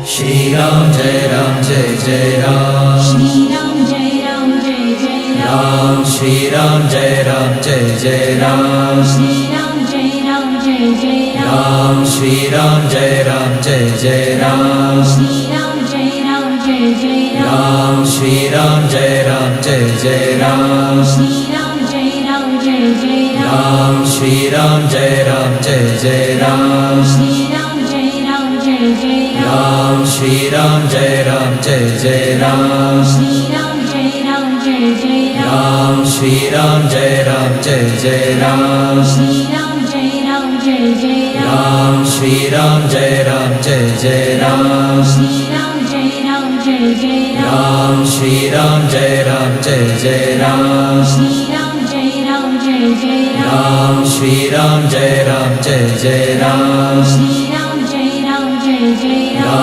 Shri Ram Jai Ram Jai Jai Ram Shri Ram Jai Ram Jai Jai Ram Shri Ram Jai Ram Jai Jai Ram Shri Ram Jai Ram Jai Jai Ram Shri Ram Jai Ram Jai Jai Ram Shri Ram Jai Ram Jai Jai Ram Shri Ram Jai Ram Jai Jai Ram Shri Ram Jai Ram Jai Jai Ram Shri Ram Jai Ram Jai Jai Ram Shri Ram Jai Ram Jai Jai Ram Shri Ram Jai Ram Jai Jai Ram Shri Ram Jai Ram Jai Jai Ram Shri Ram Jai Ram Jai Jai Ram Shri Ram Jai Ram Jai Jai Ram Shri Ram Jai Ram Jai Jai Ram Shri Ram Jai Ram Jai Jai Ram Shri Ram Jai Ram Jai Jai Ram Shri Ram Jai Ram Jai Jai Ram Shri Ram Jai Ram Jai Jai Ram Shri Ram Jai Ram Jai Jai